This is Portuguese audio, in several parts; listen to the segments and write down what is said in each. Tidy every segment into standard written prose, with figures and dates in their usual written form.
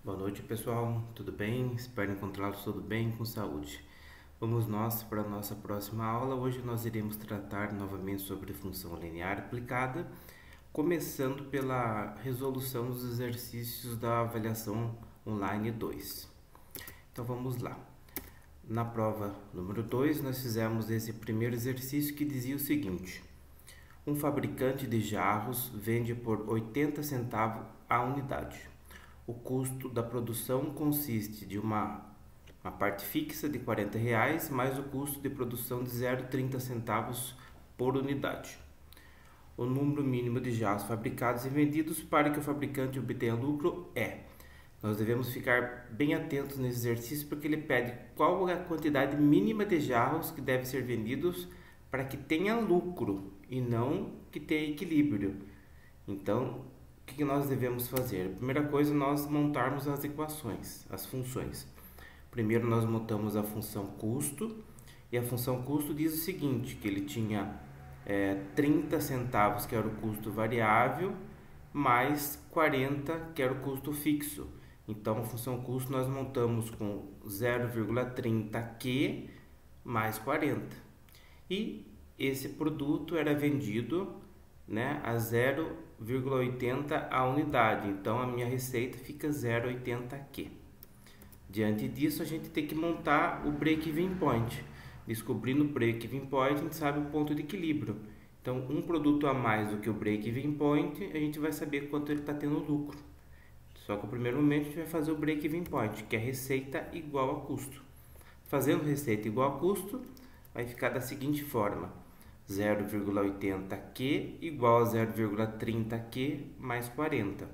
Boa noite, pessoal. Tudo bem? Espero encontrá-los tudo bem, com saúde. Vamos nós para a nossa próxima aula. Hoje nós iremos tratar novamente sobre função linear aplicada, começando pela resolução dos exercícios da avaliação online 2. Então vamos lá. Na prova número 2, nós fizemos esse primeiro exercício que dizia o seguinte: um fabricante de jarros vende por 80 centavos a unidade. O custo da produção consiste de uma parte fixa de R$ 40 mais o custo de produção de 0,30 centavos por unidade. O número mínimo de jarros fabricados e vendidos para que o fabricante obtenha lucro é. Nós devemos ficar bem atentos nesse exercício porque ele pede qual é a quantidade mínima de jarros que deve ser vendidos para que tenha lucro e não que tenha equilíbrio. Então, o que nós devemos fazer? A primeira coisa, nós montarmos as equações, as funções. Primeiro nós montamos a função custo, e a função custo diz o seguinte, que ele tinha 30 centavos, que era o custo variável, mais 40, que era o custo fixo. Então, a função custo nós montamos com 0,30Q mais 40. E esse produto era vendido, a 0,80 a unidade. Então, a minha receita fica 0,80Q. Diante disso, a gente tem que montar o break-even point. Descobrindo o break-even point, a gente sabe o ponto de equilíbrio. Então, um produto a mais do que o break-even point, a gente vai saber quanto ele está tendo lucro. Só que no primeiro momento, a gente vai fazer o break-even point, que é receita igual a custo. Fazendo receita igual a custo, vai ficar da seguinte forma: 0,80Q igual a 0,30Q mais 40.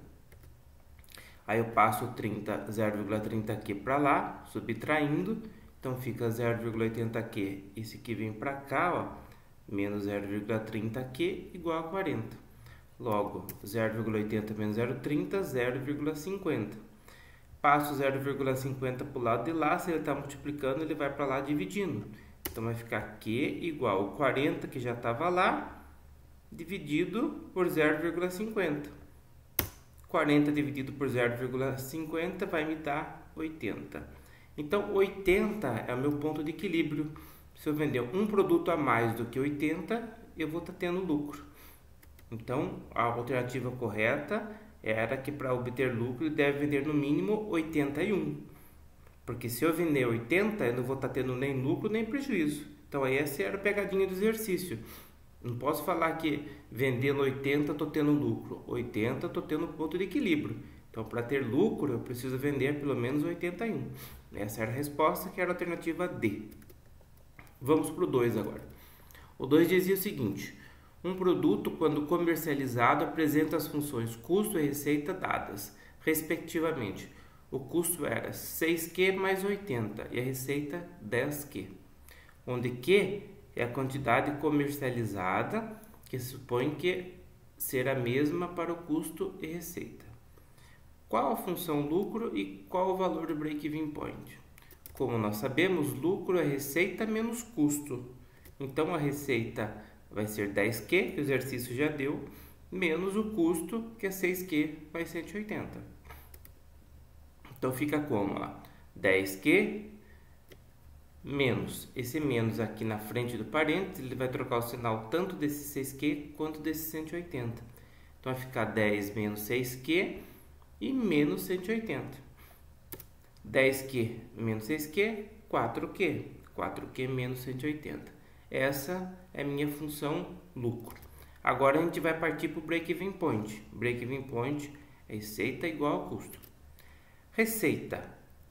Aí eu passo 0,30Q para lá, subtraindo, então fica 0,80Q. Esse aqui vem para cá, ó, menos 0,30Q igual a 40. Logo, 0,80 menos 0,30, 0,50. Passo 0,50 para o lado de lá, se ele está multiplicando, ele vai para lá dividindo. Então, vai ficar Q igual a 40, que já estava lá, dividido por 0,50. 40 dividido por 0,50 vai me dar 80. Então, 80 é o meu ponto de equilíbrio. Se eu vender um produto a mais do que 80, eu vou estar tendo lucro. Então, a alternativa correta era que para obter lucro, ele deve vender no mínimo 81. Porque se eu vender 80, eu não vou estar tendo nem lucro nem prejuízo. Então, essa era a pegadinha do exercício. Não posso falar que vendendo 80 estou tendo lucro. 80 estou tendo ponto de equilíbrio. Então, para ter lucro, eu preciso vender pelo menos 81. Essa era a resposta, que era a alternativa D. Vamos para o 2 agora. O 2 dizia o seguinte: um produto, quando comercializado, apresenta as funções custo e receita dadas, respectivamente. O custo era 6Q mais 80 e a receita 10Q, onde Q é a quantidade comercializada, que se supõe que será a mesma para o custo e receita. Qual a função lucro e qual o valor do break-even point? Como nós sabemos, lucro é receita menos custo. Então, a receita vai ser 10Q, que o exercício já deu, menos o custo, que é 6Q, vai 180. Então, fica como lá? 10Q menos. Esse menos aqui na frente do parênteses, ele vai trocar o sinal tanto desse 6Q quanto desse 180. Então, vai ficar 10 menos 6Q e menos 180. 10Q menos 6Q, 4Q. 4Q menos 180. Essa é a minha função lucro. Agora, a gente vai partir para o break-even point. Break-even point é receita igual a custo. Receita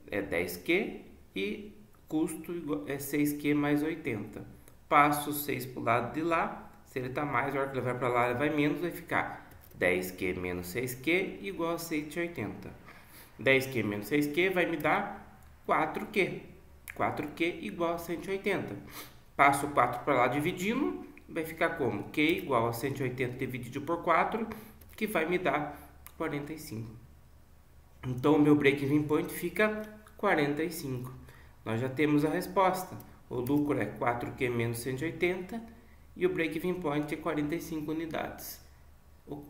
é 10Q e custo é 6Q mais 80. Passo 6 para o lado de lá. Se ele está mais, a hora que ele vai para lá, ele vai menos. Vai ficar 10Q menos 6Q igual a 180. 10Q menos 6Q vai me dar 4Q. 4Q igual a 180. Passo 4 para lá dividindo. Vai ficar como? Q igual a 180 dividido por 4, que vai me dar 45. Então, o meu break-even point fica 45. Nós já temos a resposta. O lucro é 4Q menos 180 e o break-even point é 45 unidades.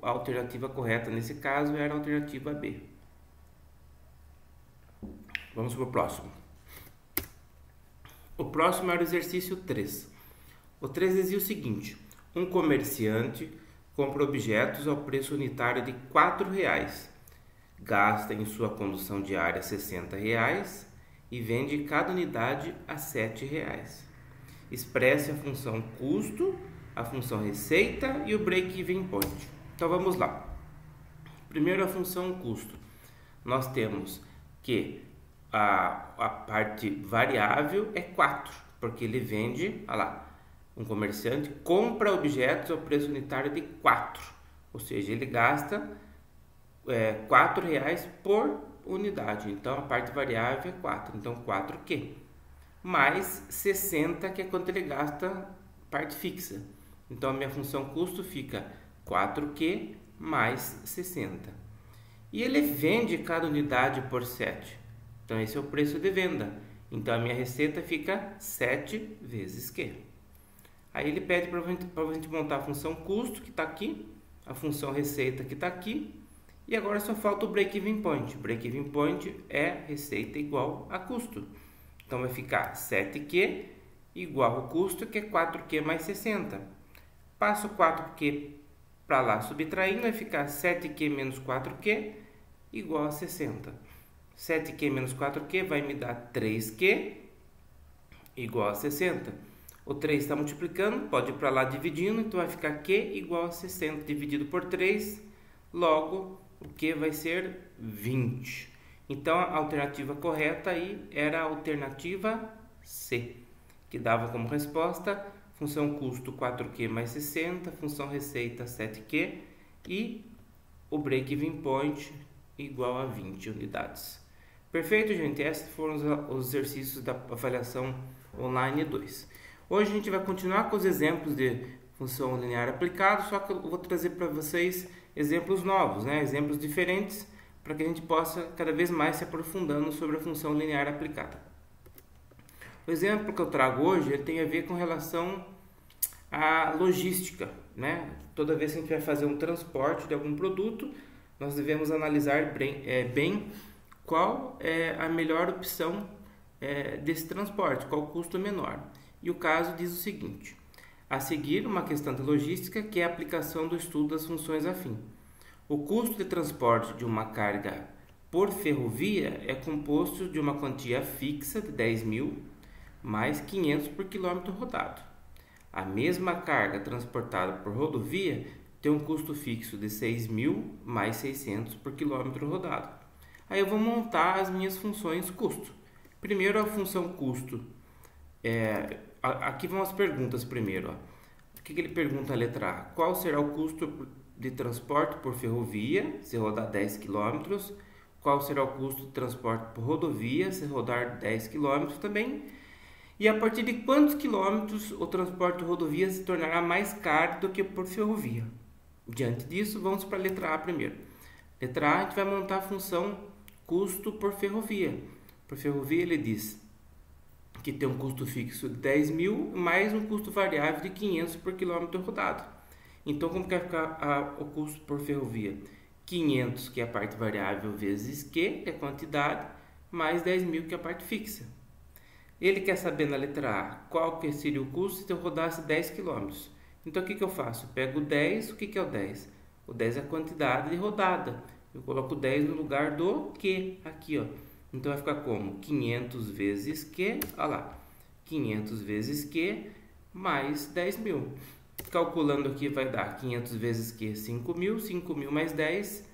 A alternativa correta nesse caso era a alternativa B. Vamos para o próximo. O próximo era o exercício 3. O 3 dizia o seguinte: um comerciante compra objetos ao preço unitário de R$ 4,00, gasta em sua condução diária R$ 60,00 e vende cada unidade a R$ 7,00. Expresse a função custo, a função receita e o break-even point. Então vamos lá. Primeiro, a função custo. Nós temos que a parte variável é 4, porque ele vende, olha lá, um comerciante compra objetos ao preço unitário de 4, ou seja, ele gasta R$ 4,00 por unidade. Então a parte variável é 4, então 4Q mais 60, que é quanto ele gasta parte fixa. Então a minha função custo fica 4Q mais 60. E ele vende cada unidade por 7. Então esse é o preço de venda. Então a minha receita fica 7 vezes Q. Aí ele pede para a gente montar a função custo, que está aqui, a função receita, que está aqui, e agora só falta o break-even point. Break-even point é receita igual a custo. Então vai ficar 7Q igual ao custo, que é 4Q mais 60. Passo 4Q para lá subtraindo, vai ficar 7Q menos 4Q igual a 60. 7Q menos 4Q vai me dar 3Q igual a 60. O 3 está multiplicando, pode ir para lá dividindo, então vai ficar Q igual a 60 dividido por 3, logo o Q vai ser 20. Então a alternativa correta aí era a alternativa C, que dava como resposta função custo 4Q mais 60, função receita 7Q e o break-even point igual a 20 unidades. Perfeito, gente? Esses foram os exercícios da avaliação online 2. Hoje a gente vai continuar com os exemplos de função linear aplicada, só que eu vou trazer para vocês exemplos novos, né? Exemplos diferentes, para que a gente possa cada vez mais se aprofundando sobre a função linear aplicada. O exemplo que eu trago hoje ele tem a ver com relação à logística, né? Toda vez que a gente vai fazer um transporte de algum produto, nós devemos analisar bem qual é a melhor opção desse transporte, qual o custo menor. E o caso diz o seguinte: a seguir, uma questão de logística, que é a aplicação do estudo das funções afim. O custo de transporte de uma carga por ferrovia é composto de uma quantia fixa de 10.000 mais 500 por quilômetro rodado. A mesma carga transportada por rodovia tem um custo fixo de 6.000 mais 600 por quilômetro rodado. Aí eu vou montar as minhas funções custo. Primeiro, a função custo. Aqui vão as perguntas primeiro. O que ele pergunta na letra A? Qual será o custo de transporte por ferrovia, se rodar 10 km? Qual será o custo de transporte por rodovia, se rodar 10 km também? E a partir de quantos quilômetros o transporte por rodovia se tornará mais caro do que por ferrovia? Diante disso, vamos para a letra A primeiro. Letra A, a gente vai montar a função custo por ferrovia. Por ferrovia, ele diz que tem um custo fixo de 10.000 mais um custo variável de 500 por quilômetro rodado. Então, como que vai ficar o custo por ferrovia? 500, que é a parte variável, vezes Q, que é a quantidade, mais 10.000, que é a parte fixa. Ele quer saber na letra A qual que seria o custo se eu rodasse 10 km. Então, o que eu faço? Eu pego 10, o que é o 10? O 10 é a quantidade de rodada. Eu coloco 10 no lugar do Q, aqui, ó. Então, vai ficar como? 500 vezes Q, olha lá, 500 vezes Q mais 10.000. Calculando aqui vai dar 500 vezes Q, 5.000, 5.000 mais 10,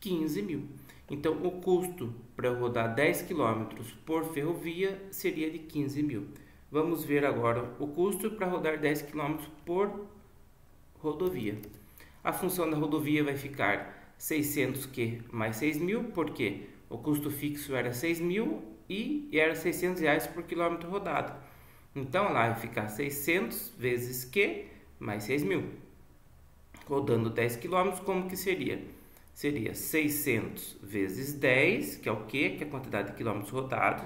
15.000. Então, o custo para eu rodar 10 km por ferrovia seria de 15.000. Vamos ver agora o custo para rodar 10 km por rodovia. A função da rodovia vai ficar 600Q mais 6.000, porque o custo fixo era 6.000 e era R$600 por quilômetro rodado. Então, lá vai ficar 600 vezes Q mais 6.000. Rodando 10 km, como que seria? Seria 600 vezes 10, que é o Q, que é a quantidade de quilômetros rodados,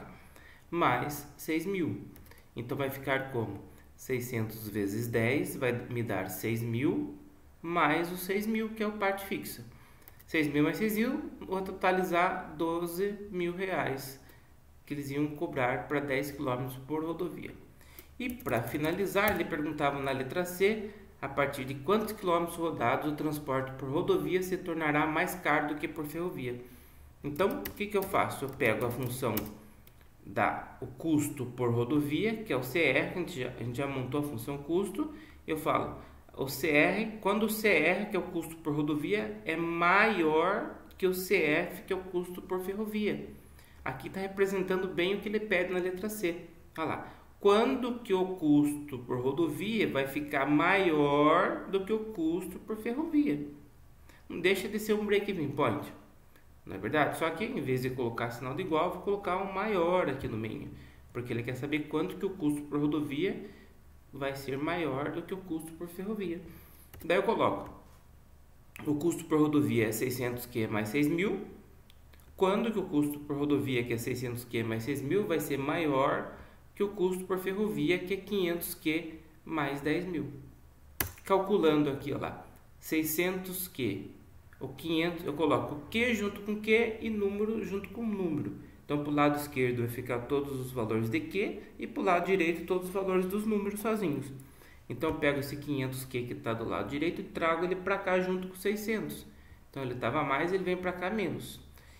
mais 6.000. Então, vai ficar como? 600 vezes 10 vai me dar 6.000 mais os 6.000, que é o parte fixa. 6.000 mais 6.000, vou totalizar R$12.000. que eles iam cobrar para 10 km por rodovia. E para finalizar, ele perguntava na letra C, a partir de quantos quilômetros rodados o transporte por rodovia se tornará mais caro do que por ferrovia. Então, o que eu faço? Eu pego a função o custo por rodovia, que é o CR, a gente já montou a função custo, eu falo, o CR, quando o CR, que é o custo por rodovia, é maior que o CF, que é o custo por ferrovia. Aqui está representando bem o que ele pede na letra C. Olha lá. Quando que o custo por rodovia vai ficar maior do que o custo por ferrovia? Não deixa de ser um break-even point, não é verdade? Só que em vez de colocar sinal de igual, vou colocar um maior aqui no meio, porque ele quer saber quanto que o custo por rodovia vai ser maior do que o custo por ferrovia. Daí eu coloco, o custo por rodovia é 600Q mais 6.000, quando que o custo por rodovia, que é 600Q mais 6.000, vai ser maior que o custo por ferrovia, que é 500Q mais 10.000. Calculando aqui, ó lá, 600Q, o 500, eu coloco Q junto com Q e número junto com número. Então, para o lado esquerdo vai ficar todos os valores de Q e para o lado direito todos os valores dos números sozinhos. Então, eu pego esse 500Q que está do lado direito e trago ele para cá junto com 600. Então, ele estava mais, ele vem para cá menos.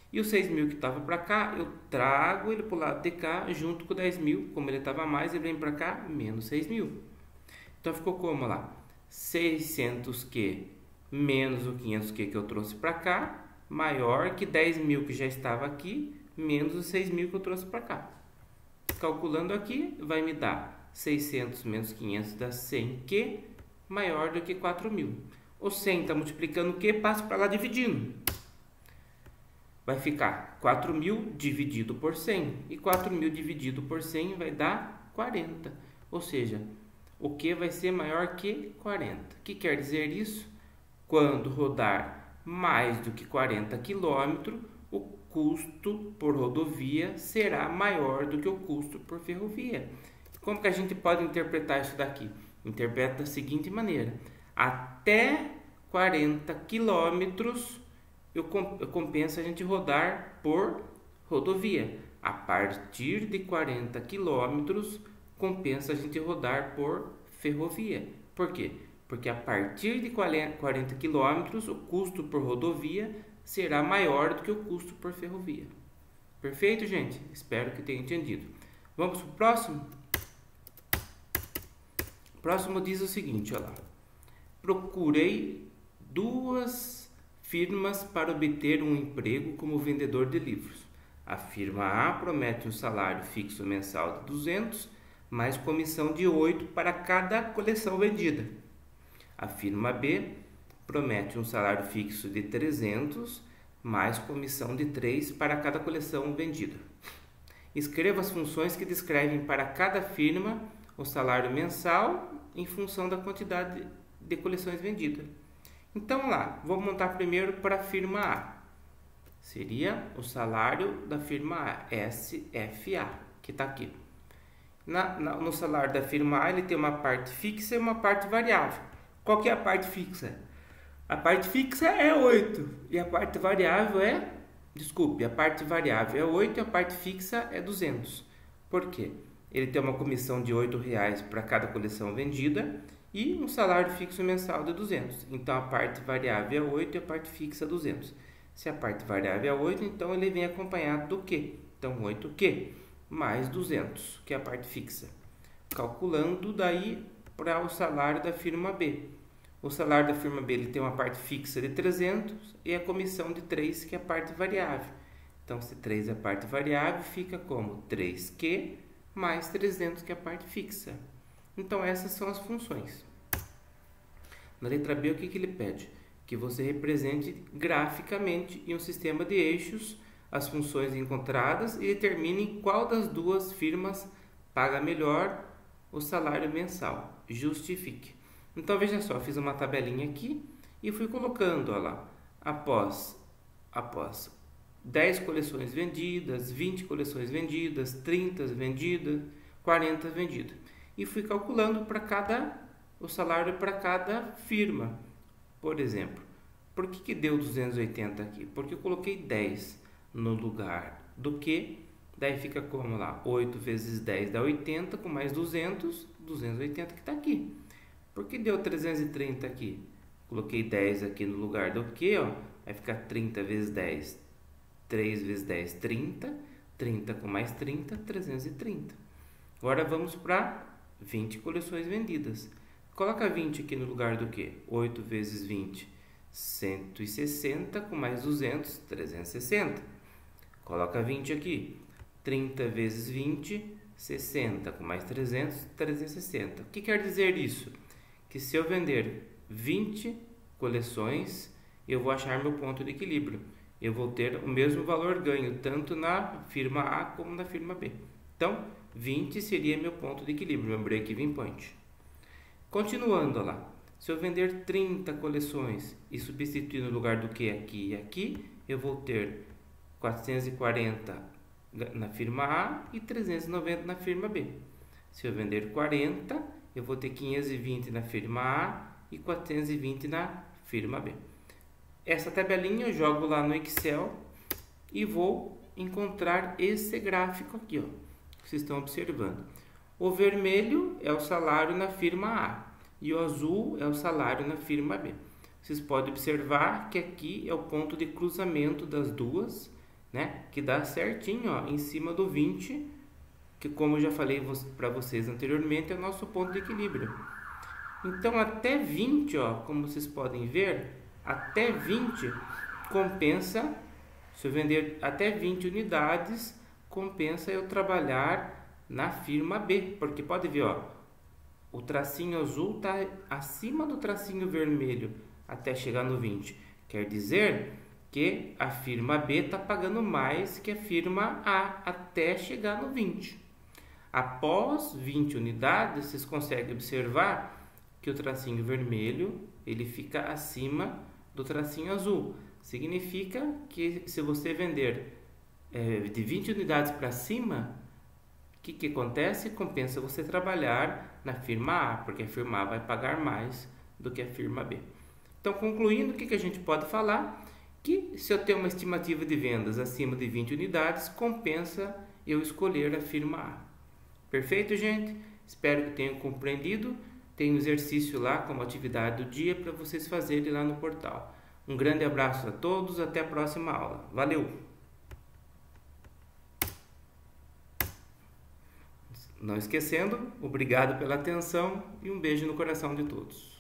E o 6.000 que estava para cá, eu trago ele para o lado de cá junto com 10.000. Como ele estava mais, ele vem para cá menos 6.000. Então, ficou como lá? 600Q menos o 500Q que eu trouxe para cá, maior que 10.000 que já estava aqui, menos os 6.000 que eu trouxe para cá. Calculando aqui, vai me dar 600 menos 500 dá 100Q, maior do que 4.000. O 100 está multiplicando o Q, passo para lá dividindo. Vai ficar 4.000 dividido por 100. E 4.000 dividido por 100 vai dar 40. Ou seja, o Q vai ser maior que 40. O que quer dizer isso? Quando rodar mais do que 40 km, o custo por rodovia será maior do que o custo por ferrovia. Como que a gente pode interpretar isso daqui? Interpreta da seguinte maneira. Até 40 km compensa a gente rodar por rodovia. A partir de 40 km compensa a gente rodar por ferrovia. Por quê? Porque a partir de 40 km o custo por rodovia será maior do que o custo por ferrovia. Perfeito, gente? Espero que tenham entendido. Vamos para o próximo? O próximo diz o seguinte, olha lá. Procurei 2 firmas para obter um emprego como vendedor de livros. A firma A promete um salário fixo mensal de 200, mais comissão de 8 para cada coleção vendida. A firma B promete um salário fixo de 300, mais comissão de 3 para cada coleção vendida. Escreva as funções que descrevem para cada firma o salário mensal em função da quantidade de coleções vendidas. Então, lá, vou montar primeiro para a firma A. Seria o salário da firma A, SFA, que está aqui. No salário da firma A, ele tem uma parte fixa e uma parte variável. Qual que é a parte fixa? A parte fixa é 8 e a parte variável é... Desculpe, a parte variável é 8 e a parte fixa é 200. Por quê? Ele tem uma comissão de R$8 para cada coleção vendida e um salário fixo mensal de 200. Então, a parte variável é 8 e a parte fixa é 200. Se a parte variável é 8, então ele vem acompanhado do quê? Então, 8Q mais 200, que é a parte fixa. Calculando daí para o salário da firma B. O salário da firma B ele tem uma parte fixa de 300 e a comissão de 3, que é a parte variável. Então, se 3 é a parte variável, fica como 3Q mais 300, que é a parte fixa. Então, essas são as funções. Na letra B, o que ele pede? Que você represente graficamente em um sistema de eixos as funções encontradas e determine qual das 2 firmas paga melhor o salário mensal. Justifique. Então, veja só, fiz uma tabelinha aqui e fui colocando, olha lá, após 10 coleções vendidas, 20 coleções vendidas, 30 vendidas, 40 vendidas. E fui calculando o salário para cada firma. Por exemplo, por que deu 280 aqui? Porque eu coloquei 10 no lugar do Q, Daí fica como lá? 8 vezes 10 dá 80, com mais 200, 280 que está aqui. Por que deu 330 aqui? Coloquei 10 aqui no lugar do que, ó? Vai ficar 30 vezes 10. 3 vezes 10, 30. 30 com mais 30, 330. Agora vamos para 20 coleções vendidas. Coloca 20 aqui no lugar do que? 8 vezes 20, 160, com mais 200, 360. Coloca 20 aqui. 30 vezes 20, 60, com mais 300, 360. O que quer dizer isso? Que se eu vender 20 coleções, eu vou achar meu ponto de equilíbrio. Eu vou ter o mesmo valor ganho, tanto na firma A como na firma B. Então, 20 seria meu ponto de equilíbrio, meu break-even point. Continuando lá, se eu vender 30 coleções e substituir no lugar do que aqui e aqui, eu vou ter 440 na firma A e 390 na firma B. Se eu vender 40, eu vou ter 520 na firma A e 420 na firma B. Essa tabelinha eu jogo lá no Excel e vou encontrar esse gráfico aqui, ó, que vocês estão observando. O vermelho é o salário na firma A e o azul é o salário na firma B. Vocês podem observar que aqui é o ponto de cruzamento das duas, né? Que dá certinho, ó, em cima do 20, que, como eu já falei para vocês anteriormente, é o nosso ponto de equilíbrio. Então, até 20, ó, como vocês podem ver, até 20 compensa, se eu vender até 20 unidades, compensa eu trabalhar na firma B, porque pode ver, ó, o tracinho azul está acima do tracinho vermelho até chegar no 20. Quer dizer que a firma B está pagando mais que a firma A até chegar no 20. Após 20 unidades, vocês conseguem observar que o tracinho vermelho ele fica acima do tracinho azul. Significa que se você vender de 20 unidades para cima, o que acontece? Compensa você trabalhar na firma A, porque a firma A vai pagar mais do que a firma B. Então, concluindo, o que a gente pode falar? Que se eu tenho uma estimativa de vendas acima de 20 unidades, compensa eu escolher a firma A. Perfeito, gente? Espero que tenham compreendido. Tem um exercício lá como atividade do dia para vocês fazerem lá no portal. Um grande abraço a todos, até a próxima aula. Valeu! Não esquecendo, obrigado pela atenção e um beijo no coração de todos.